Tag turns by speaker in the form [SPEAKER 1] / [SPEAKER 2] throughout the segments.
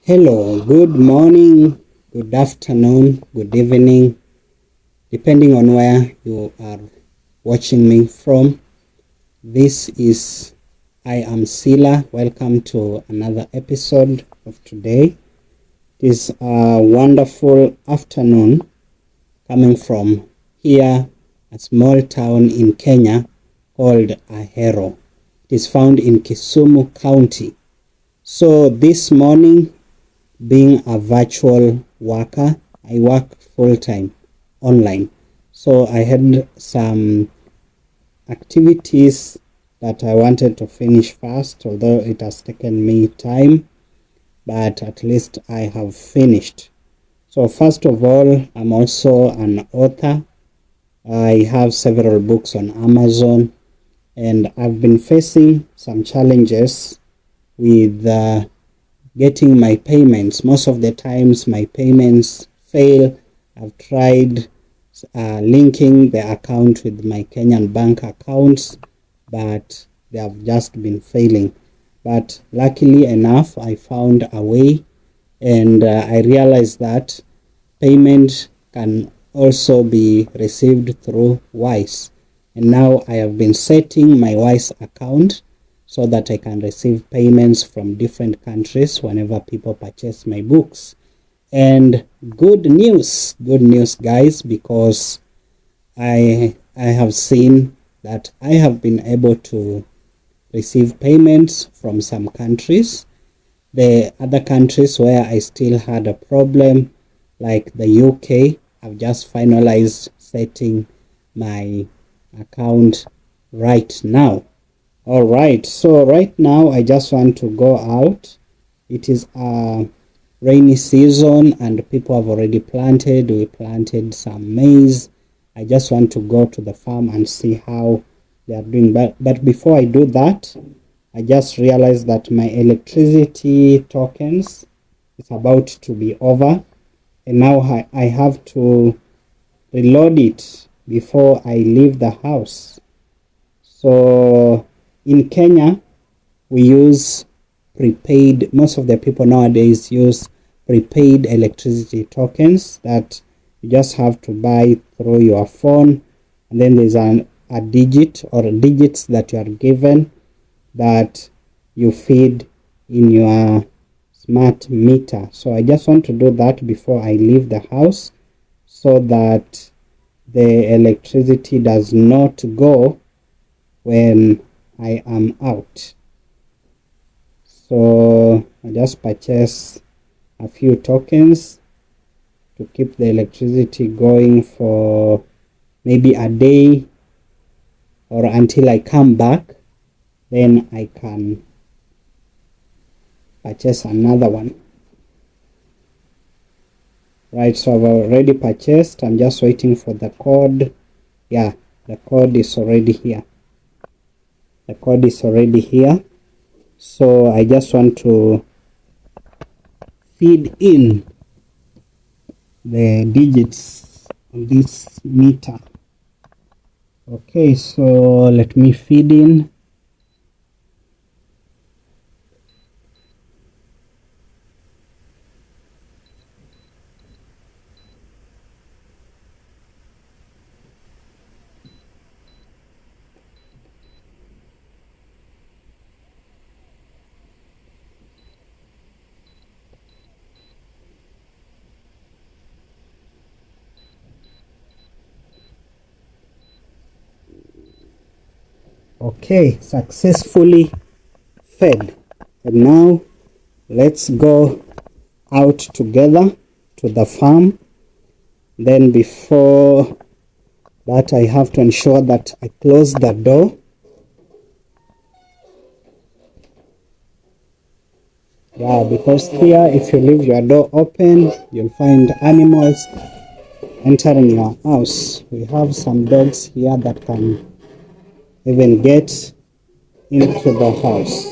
[SPEAKER 1] Hello, good morning, good afternoon, good evening, depending on where you are watching me from. This is I am Sila. Welcome to another episode of today. It is a wonderful afternoon coming from here, a small town in Kenya called Ahero. It is found in Kisumu County. So this morning, being a virtual worker, I work full-time online. So I had some activities that I wanted to finish fast, although it has taken me time, but at least I have finished. So first of all, I'm also an author. I have several books on Amazon, and I've been facing some challenges with getting my payments. Most of the times my payments fail. I've tried linking the account with my Kenyan bank accounts, but they have just been failing. But luckily enough, I found a way, and I realized that payment can also be received through Wise. And now I have been setting my Wise account so that I can receive payments from different countries whenever people purchase my books. And good news guys, because I have seen that I have been able to receive payments from some countries. The other countries where I still had a problem, like the UK, I've just finalized setting my account right now. All right, so right now I just want to go out. It is a rainy season and people have already planted. We planted some maize. I just want to go to the farm and see how they are doing. But before I do that, I just realized that my electricity tokens is about to be over. And now I have to reload it before I leave the house. So in Kenya, we use prepaid. Most of the people nowadays use prepaid electricity tokens that you just have to buy through your phone. And then there's a digit or digits that you are given that you feed in your smart meter. So I just want to do that before I leave the house so that the electricity does not go when I am out. So I just purchase a few tokens to keep the electricity going for maybe a day or until I come back. Then I can purchase another one. Right, so I've already purchased. I'm just waiting for the code. Yeah, the code is already here. The code is already here. So I just want to feed in the digits on this meter. Okay, so let me feed in. Okay, successfully fed. And now let's go out together to the farm. Then before that, I have to ensure that I close the door. Yeah, because here if you leave your door open, you'll find animals entering your house. We have some dogs here that can even get into the house.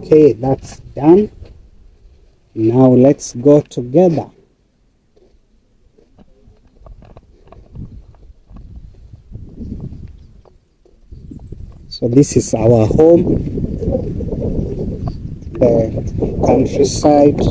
[SPEAKER 1] Okay, that's done. Now let's go together. So this is our home, the countryside.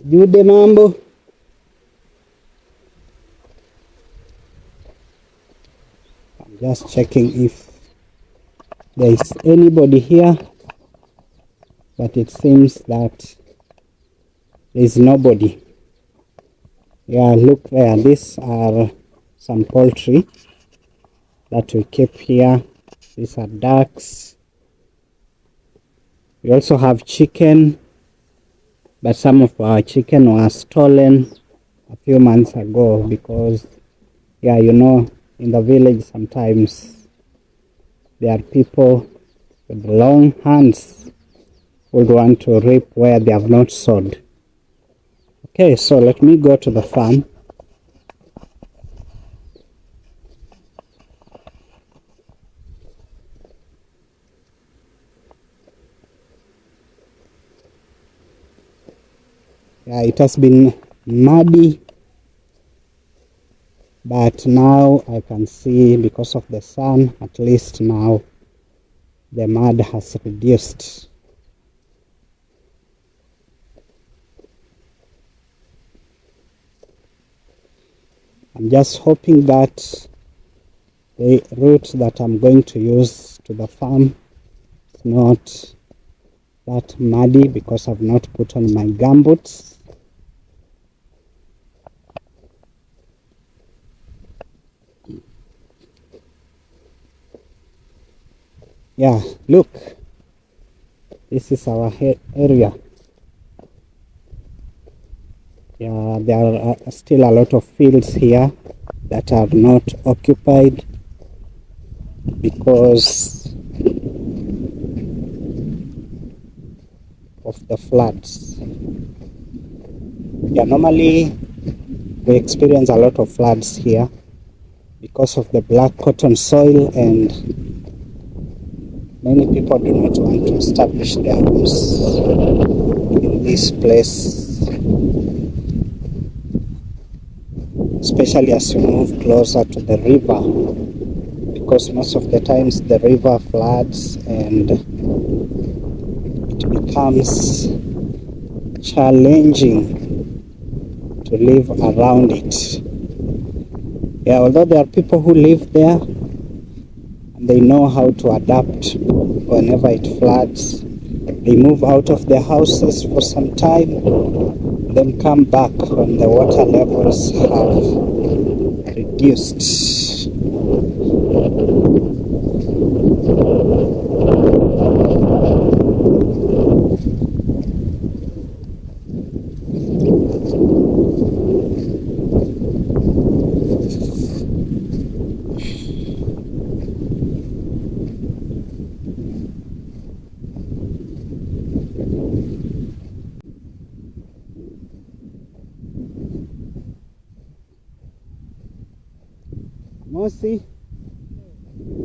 [SPEAKER 1] Jude mambo. I'm just checking if there is anybody here, but it seems that there is nobody. Yeah, look there. These are some poultry that we keep here. These are ducks. We also have chicken, but some of our chicken was stolen a few months ago because, yeah, you know, in the village sometimes there are people with long hands who would want to reap where they have not sowed. Okay, so let me go to the farm. Yeah, it has been muddy, but now I can see, because of the sun, at least now the mud has reduced. I'm just hoping that the route that I'm going to use to the farm is not that muddy, because I've not put on my gumboots. Yeah, look, this is our area. Yeah, there are still a lot of fields here that are not occupied because of the floods. Yeah, normally we experience a lot of floods here because of the black cotton soil, and many people do not want to establish their homes in this place, especially as you move closer to the river, because most of the times the river floods and it becomes challenging to live around it. Yeah, although there are people who live there and they know how to adapt whenever it floods, they move out of their houses for some time, then come back when the water levels have reduced. Mosi,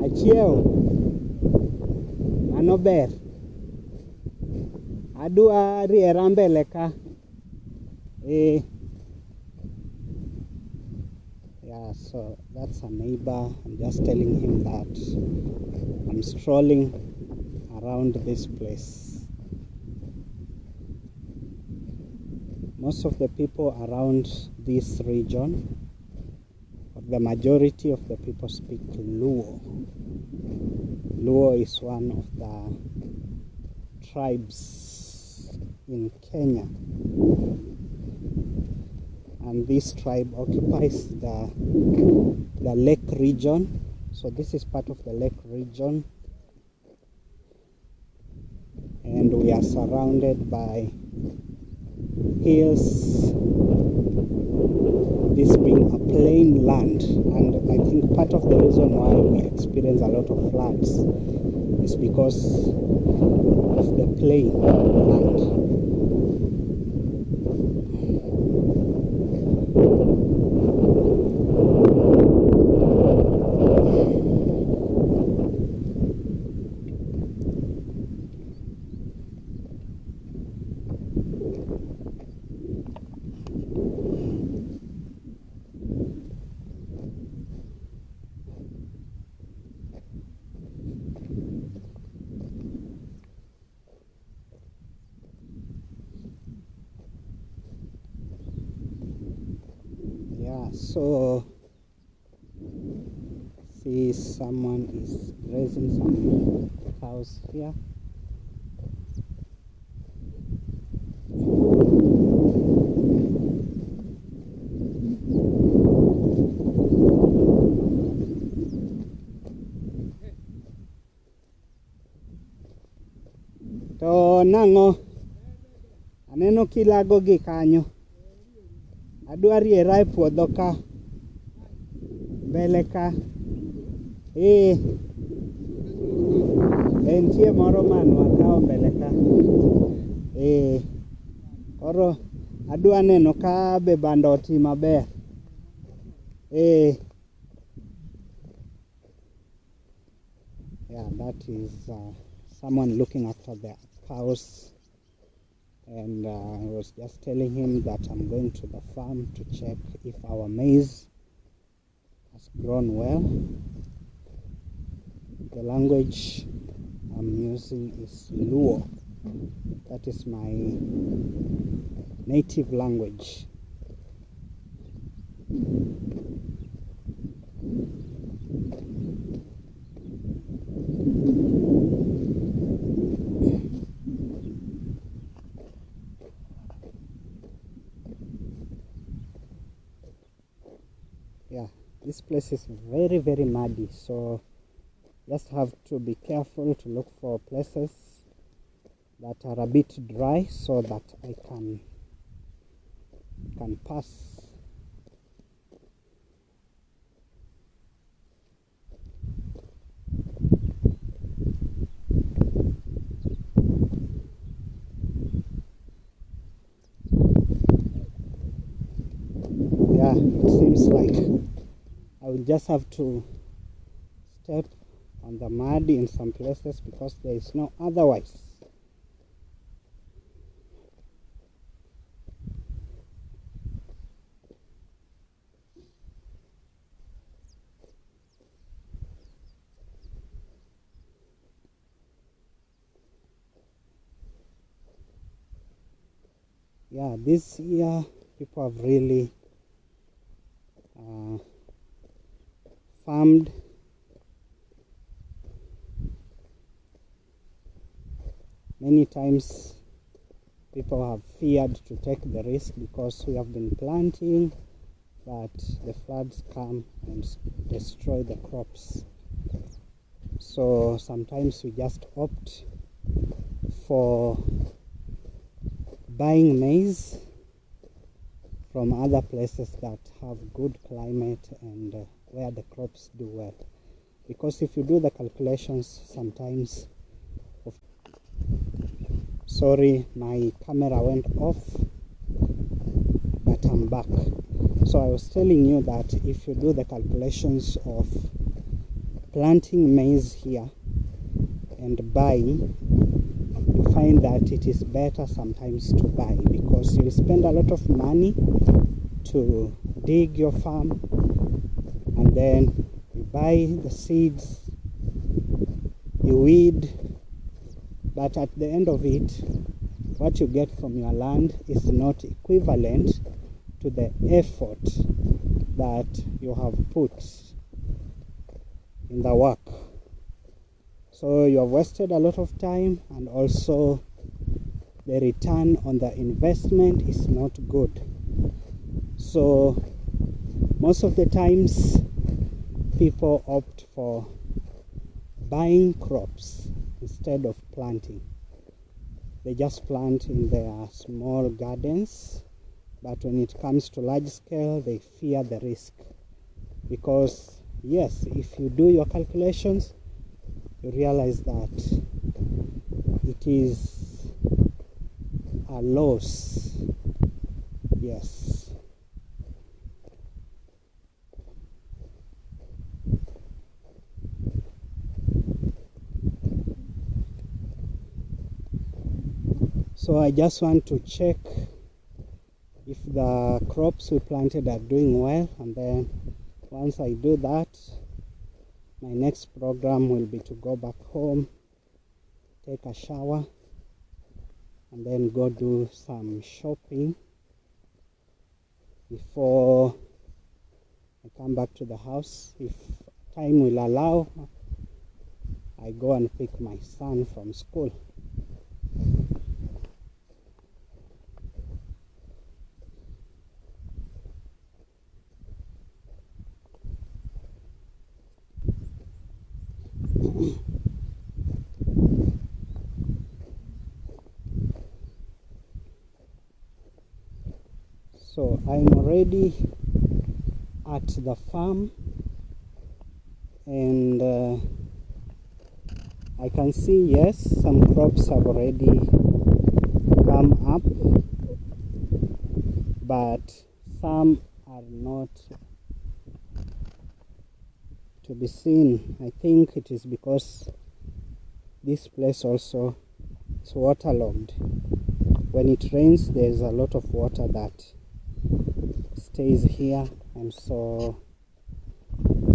[SPEAKER 1] achieo, anober, adua riera mbele ka. Yeah, so that's a neighbor. I'm just telling him that I'm strolling around this place. Most of the people around this region, the majority of the people speak Luo. Luo is one of the tribes in Kenya, and this tribe occupies the lake region. So this is part of the lake region, and we are surrounded by hills, this being a plain land. And I think part of the reason why we experience a lot of floods is because of the plain land. So see, someone is raising some cows here. To nango aneno kilago gi kanyo. Adwa riera e puodho ka mbele ka. Entie moro manwa kao mbele ka. Koro adwa neno ka be bando oti maber. Yeah, that is someone looking after the cows. And I was just telling him that I'm going to the farm to check if our maize has grown well. The language I'm using is Luo. That is my native language. Yeah, this place is very, very muddy, so just have to be careful to look for places that are a bit dry so that I can pass. Yeah, it seems like I will just have to step on the mud in some places because there is no otherwise. Yeah, this year people have really farmed. Many times people have feared to take the risk because we have been planting, but the floods come and destroy the crops. So sometimes we just opt for buying maize from other places that have good climate and where the crops do well. Because if you do the calculations sometimes, sorry, my camera went off, but I'm back. So I was telling you that if you do the calculations of planting maize here and buying, you find that it is better sometimes to buy because you spend a lot of money to dig your farm and then you buy the seeds, you weed, but at the end of it, what you get from your land is not equivalent to the effort that you have put in the work. So you have wasted a lot of time, and also the return on the investment is not good. So most of the times people opt for buying crops instead of planting. they just plant in their small gardens, but when it comes to large scale, they fear the risk. Because yes, if you do your calculations, you realize that it is a loss. Yes. So I just want to check if the crops we planted are doing well, and then once I do that, my next program will be to go back home, take a shower, and then go do some shopping before I come back to the house. If time will allow, I go and pick my son from school. So I'm already at the farm, and I can see, yes, some crops have already come up, but some are not to be seen. I think it is because this place also is waterlogged. When it rains, there's a lot of water that stays here, and so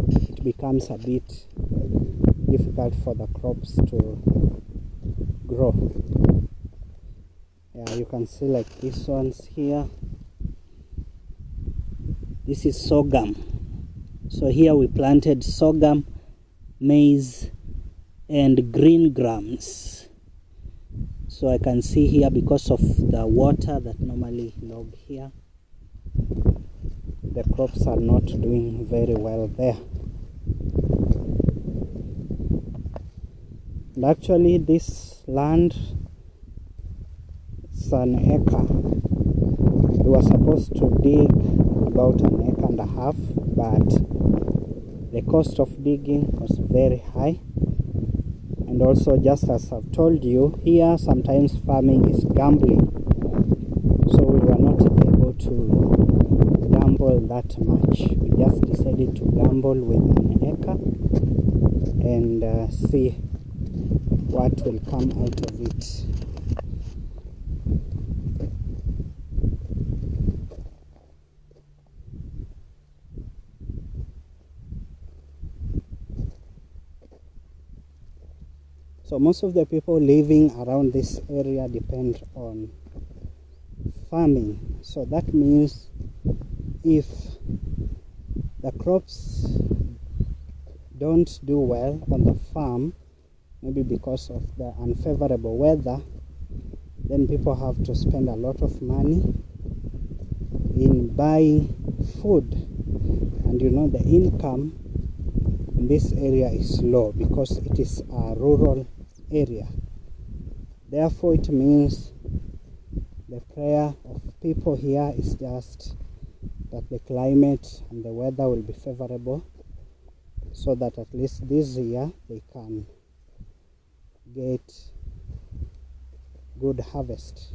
[SPEAKER 1] it becomes a bit difficult for the crops to grow. Yeah, you can see like these ones here. This is sorghum. So here we planted sorghum, maize, and green grams. So I can see here, because of the water that normally log here, the crops are not doing very well there. And actually this land is an acre. We were supposed to dig about an acre and a half, but the cost of digging was very high. And also, just as I've told you, here sometimes farming is gambling. So we were not able to gamble that much. We just decided to gamble with an acre and see what will come out of it. So most of the people living around this area depend on farming. So that means if the crops don't do well on the farm, maybe because of the unfavorable weather, then people have to spend a lot of money in buying food. And you know, the income in this area is low because it is a rural area. Therefore, it means the prayer of people here is just that the climate and the weather will be favorable, so that at least this year they can get good harvest.